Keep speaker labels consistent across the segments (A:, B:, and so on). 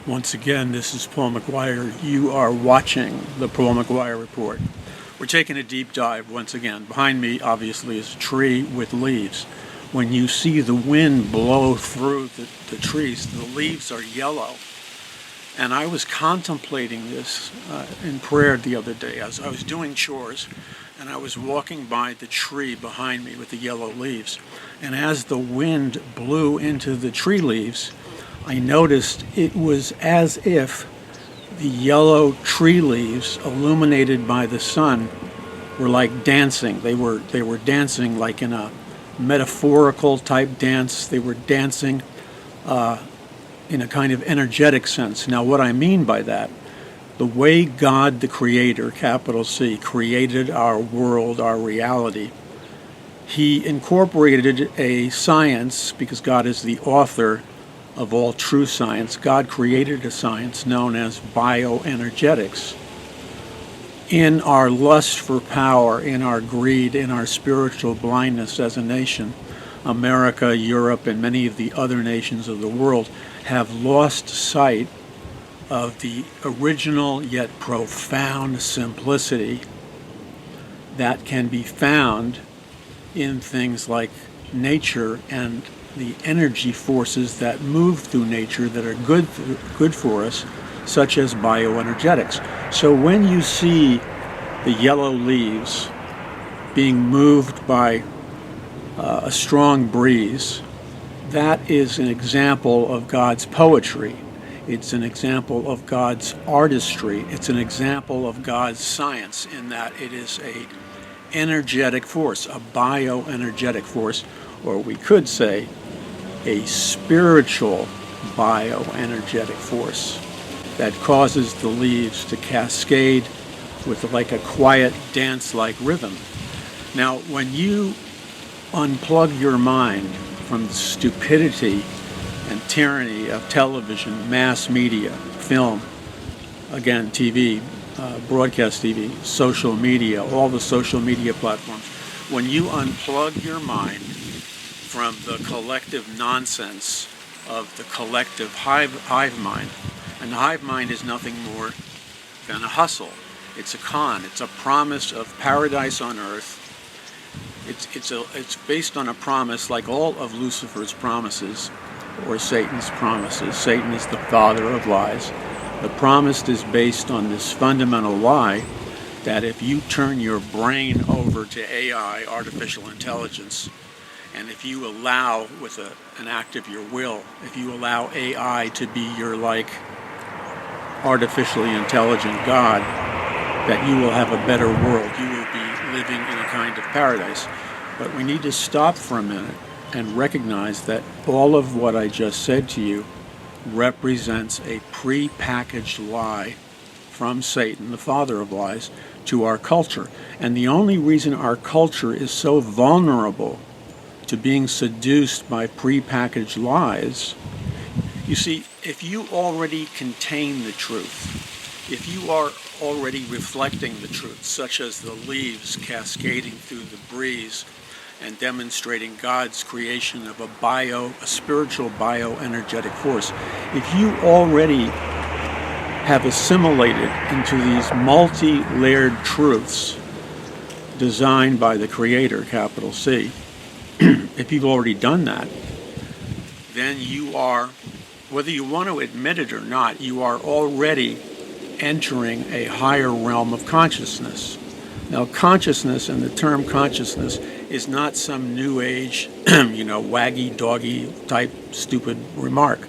A: Once again, this is Paul McGUIRE. You are watching the Paul McGUIRE Report. We're taking a deep dive once again. Behind me, obviously, is a tree with leaves. When you see the wind blow through the trees, the leaves are yellow. And I was contemplating this in prayer the other day as I was doing chores, and I was walking by the tree behind me with the yellow leaves. And as the wind blew into the tree leaves, I noticed it was as if the yellow tree leaves, illuminated by the sun, were like dancing. They were dancing like in a metaphorical type dance. They were dancing in a kind of energetic sense. Now, what I mean by that, the way God the Creator, capital C, created our world, our reality, He incorporated a science, because God is the author of all true science. God created a science known as bioenergetics. In our lust for power, in our greed, in our spiritual blindness as a nation, America, Europe, and many of the other nations of the world have lost sight of the original yet profound simplicity that can be found in things like nature and the energy forces that move through nature that are good for us, such as bioenergetics. So when you see the yellow leaves being moved by a strong breeze, that is an example of God's poetry. It's an example of God's artistry. It's an example of God's science, in that it is a energetic force, a bioenergetic force, or we could say a spiritual bioenergetic force that causes the leaves to cascade with like a quiet dance-like rhythm. Now, when you unplug your mind from the stupidity and tyranny of television, mass media, film, again, TV, broadcast TV, social media, all the social media platforms, when you unplug your mind from the collective nonsense of the collective hive mind, and the hive mind is nothing more than a hustle. It's a con. It's a promise of paradise on earth. It's based on a promise, like all of Lucifer's promises or Satan's promises. Satan is the father of lies. The promise is based on this fundamental lie that if you turn your brain over to AI, artificial intelligence, and if you allow, with an act of your will, if you allow AI to be your artificially intelligent God, that you will have a better world. You will be living in a kind of paradise. But we need to stop for a minute and recognize that all of what I just said to you represents a pre-packaged lie from Satan, the father of lies, to our culture. And the only reason our culture is so vulnerable to being seduced by pre-packaged lies, you see, if you already contain the truth, if you are already reflecting the truth, such as the leaves cascading through the breeze and demonstrating God's creation of a spiritual bioenergetic force, if you already have assimilated into these multi-layered truths designed by the Creator, capital C, if you've already done that, then you are, whether you want to admit it or not, you are already entering a higher realm of consciousness. Now, consciousness, and the term consciousness, is not some new age, waggy doggy type stupid remark.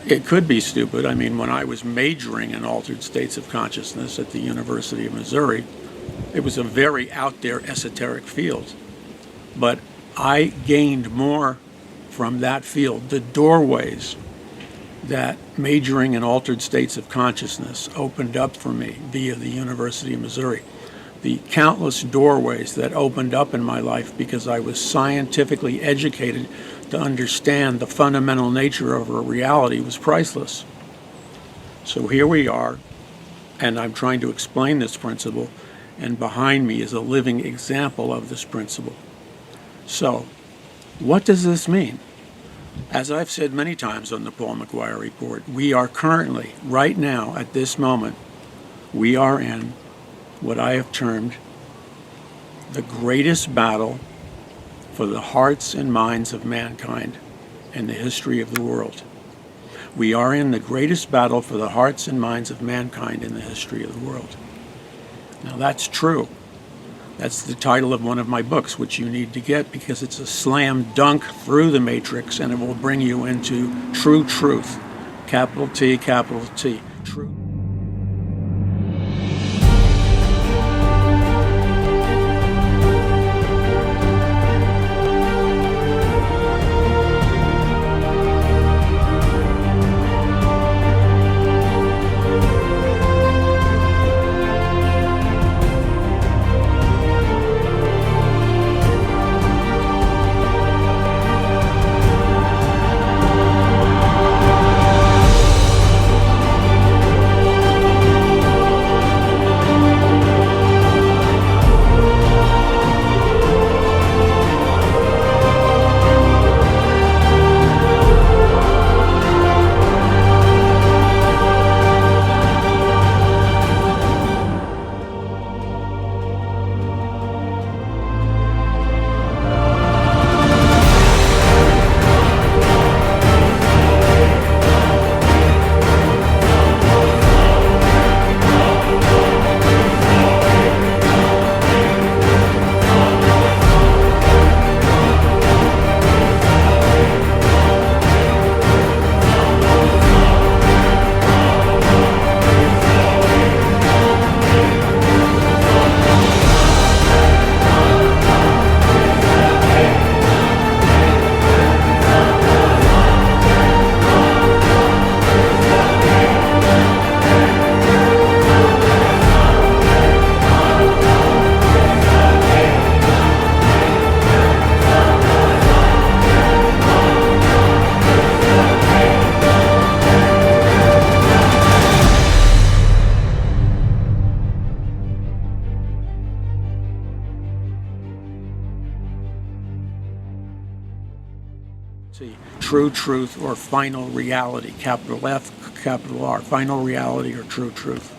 A: It could be stupid. I mean, when I was majoring in altered states of consciousness at the University of Missouri, it was a very out there esoteric field. But I gained more from that field. The doorways that majoring in altered states of consciousness opened up for me via the University of Missouri. The countless doorways that opened up in my life because I was scientifically educated to understand the fundamental nature of our reality was priceless. So here we are, and I'm trying to explain this principle, and behind me is a living example of this principle. So, what does this mean? As I've said many times on the Paul McGUIRE Report, we are currently, right now, at this moment, we are in what I have termed the greatest battle for the hearts and minds of mankind in the history of the world. We are in the greatest battle for the hearts and minds of mankind in the history of the world. Now that's true. That's the title of one of my books, which you need to get because it's a slam dunk through the matrix and it will bring you into true truth. Capital T, true. True truth or final reality, capital F, capital R, final reality or true truth.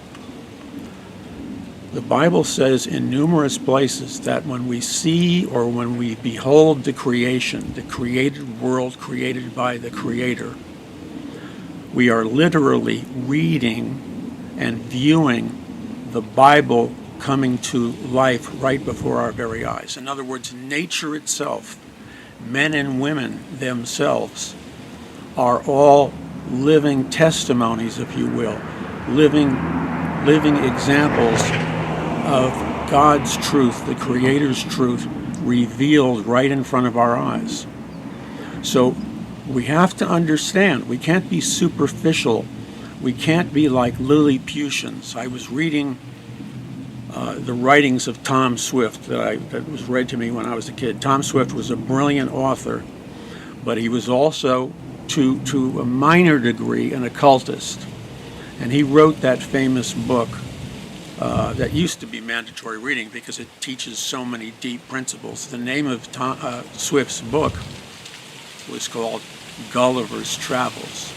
A: The Bible says in numerous places that when we see or when we behold the creation, the created world created by the Creator, we are literally reading and viewing the Bible coming to life right before our very eyes. In other words, nature itself, men and women themselves, are all living testimonies, if you will, living examples of God's truth, the Creator's truth, revealed right in front of our eyes. So we have to understand, we can't be superficial, we can't be like Lilliputians. I was reading the writings of Tom Swift that was read to me when I was a kid. Tom Swift was a brilliant author, but he was also, to a minor degree, an occultist. And he wrote that famous book that used to be mandatory reading because it teaches so many deep principles. The name of Swift's book was called Gulliver's Travels.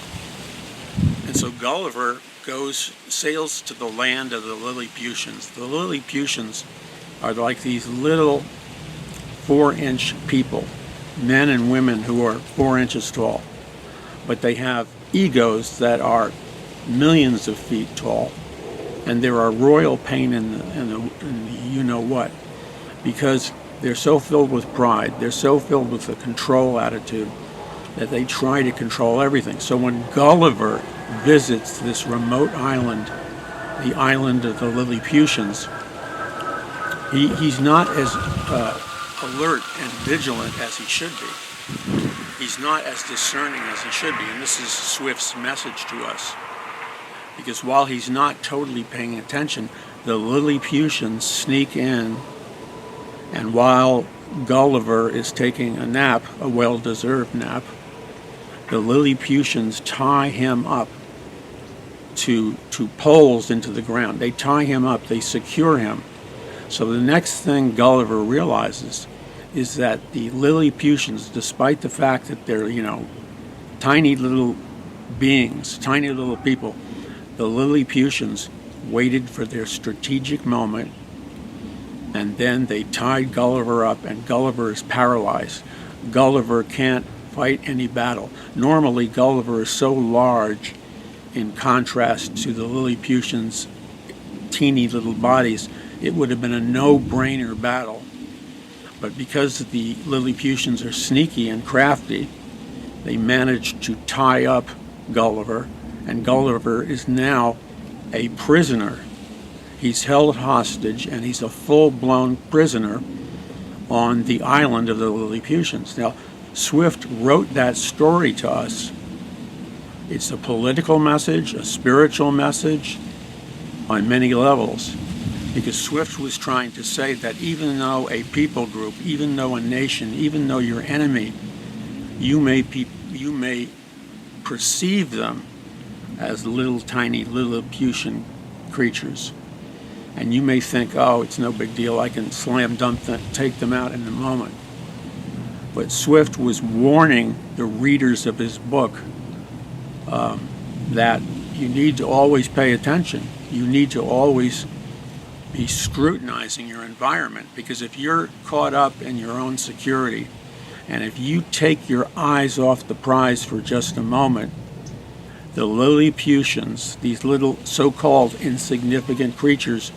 A: And so Gulliver sails to the land of the Lilliputians. The Lilliputians are like these little 4-inch people, men and women who are 4 inches tall, but they have egos that are millions of feet tall, and there are royal pain in the you know what, because they're so filled with pride, they're so filled with a control attitude that they try to control everything. So when Gulliver visits this remote island, the island of the Lilliputians, he's not as alert and vigilant as he should be. He's not as discerning as he should be, and this is Swift's message to us. Because while he's not totally paying attention, the Lilliputians sneak in, and while Gulliver is taking a nap, a well-deserved nap, the Lilliputians tie him up to poles into the ground. They tie him up, they secure him. So the next thing Gulliver realizes is that the Lilliputians, despite the fact that they're, tiny little beings, tiny little people. The Lilliputians waited for their strategic moment, and then they tied Gulliver up, and Gulliver is paralyzed. Gulliver can't fight any battle. Normally, Gulliver is so large in contrast to the Lilliputians' teeny little bodies, it would have been a no-brainer battle. But because the Lilliputians are sneaky and crafty, they managed to tie up Gulliver, and Gulliver is now a prisoner. He's held hostage, and he's a full-blown prisoner on the island of the Lilliputians. Now, Swift wrote that story to us. It's a political message, a spiritual message on many levels, because Swift was trying to say that even though a people group, even though a nation, even though your enemy, you may perceive them as little tiny Lilliputian creatures. And you may think, oh, it's no big deal, I can slam dunk them, take them out in a moment. But Swift was warning the readers of his book that you need to always pay attention. You need to always be scrutinizing your environment, because if you're caught up in your own security, and if you take your eyes off the prize for just a moment, the Lilliputians, these little so-called insignificant creatures,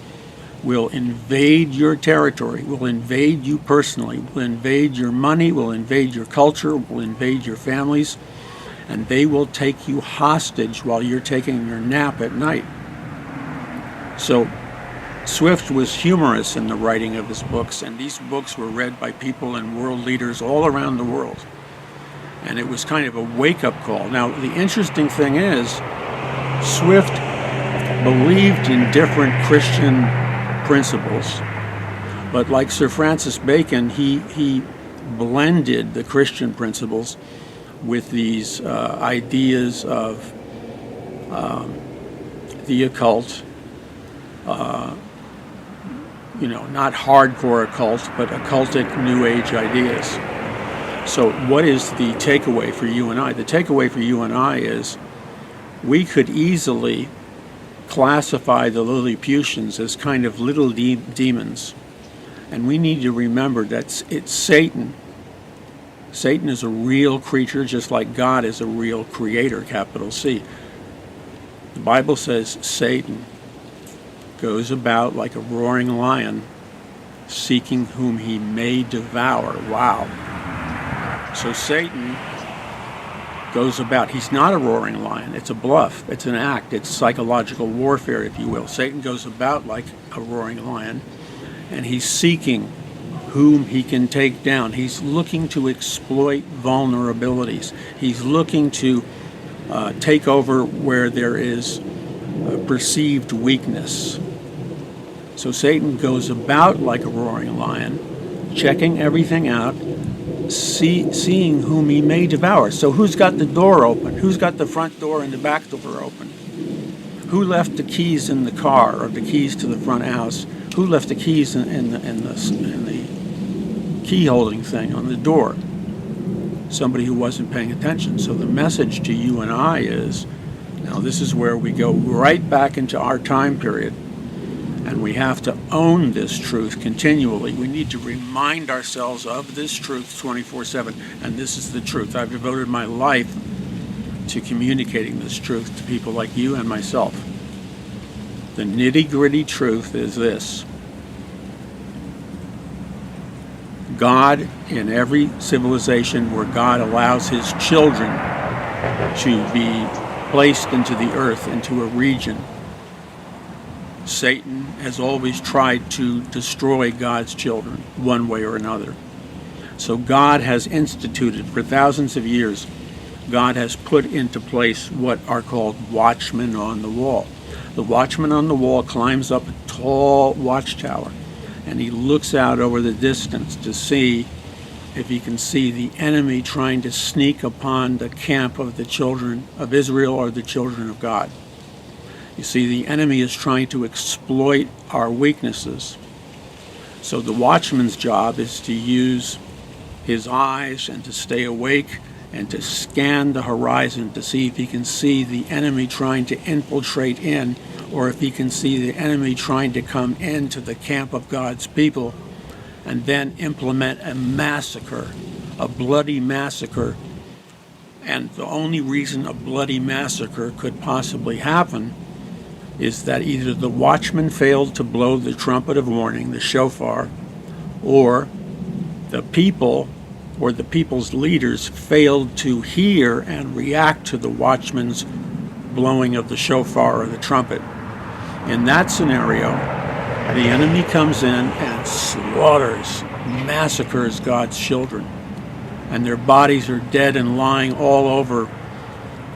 A: will invade your territory, will invade you personally, will invade your money, will invade your culture, will invade your families, and they will take you hostage while you're taking your nap at night. So Swift was humorous in the writing of his books, and these books were read by people and world leaders all around the world. And it was kind of a wake-up call. Now, the interesting thing is, Swift believed in different Christian principles, but like Sir Francis Bacon, he blended the Christian principles with these ideas of the occult, not hardcore occult, but occultic New Age ideas. So what is the takeaway for you and I? The takeaway for you and I is we could easily classify the Lilliputians as kind of little demons. And we need to remember that it's Satan. Satan is a real creature, just like God is a real creator, capital C. The Bible says Satan goes about like a roaring lion, seeking whom he may devour. Wow. So Satan goes about, he's not a roaring lion, it's a bluff, it's an act, it's psychological warfare, if you will. Satan goes about like a roaring lion, and he's seeking whom he can take down. He's looking to exploit vulnerabilities. He's looking to take over where there is perceived weakness. So Satan goes about like a roaring lion, checking everything out, seeing whom he may devour. So who's got the door open? Who's got the front door and the back door open? Who left the keys in the car, or the keys to the front house? Who left the keys in the key holding thing on the door? Somebody who wasn't paying attention. So the message to you and I is, now this is where we go right back into our time period. And we have to own this truth continually. We need to remind ourselves of this truth 24/7. And this is the truth. I've devoted my life to communicating this truth to people like you and myself. The nitty-gritty truth is this. God, in every civilization where God allows his children to be placed into the earth, into a region, Satan has always tried to destroy God's children one way or another. So God has instituted, for thousands of years, God has put into place what are called watchmen on the wall. The watchman on the wall climbs up a tall watchtower, and he looks out over the distance to see if he can see the enemy trying to sneak upon the camp of the children of Israel or the children of God. You see, the enemy is trying to exploit our weaknesses. So the watchman's job is to use his eyes and to stay awake and to scan the horizon to see if he can see the enemy trying to infiltrate in, or if he can see the enemy trying to come into the camp of God's people, and then implement a massacre, a bloody massacre. And the only reason a bloody massacre could possibly happen is that either the watchman failed to blow the trumpet of warning, the shofar, or the people or the people's leaders failed to hear and react to the watchman's blowing of the shofar or the trumpet. In that scenario, the enemy comes in and slaughters, massacres God's children, and their bodies are dead and lying all over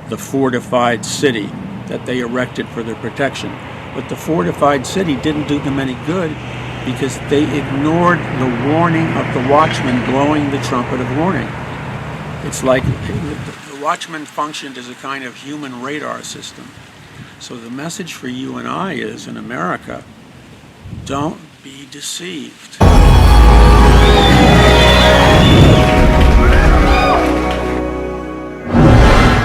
A: the fortified city that they erected for their protection. But the fortified city didn't do them any good because they ignored the warning of the watchman blowing the trumpet of warning. It's like the watchman functioned as a kind of human radar system. So the message for you and I is, in America, don't be deceived.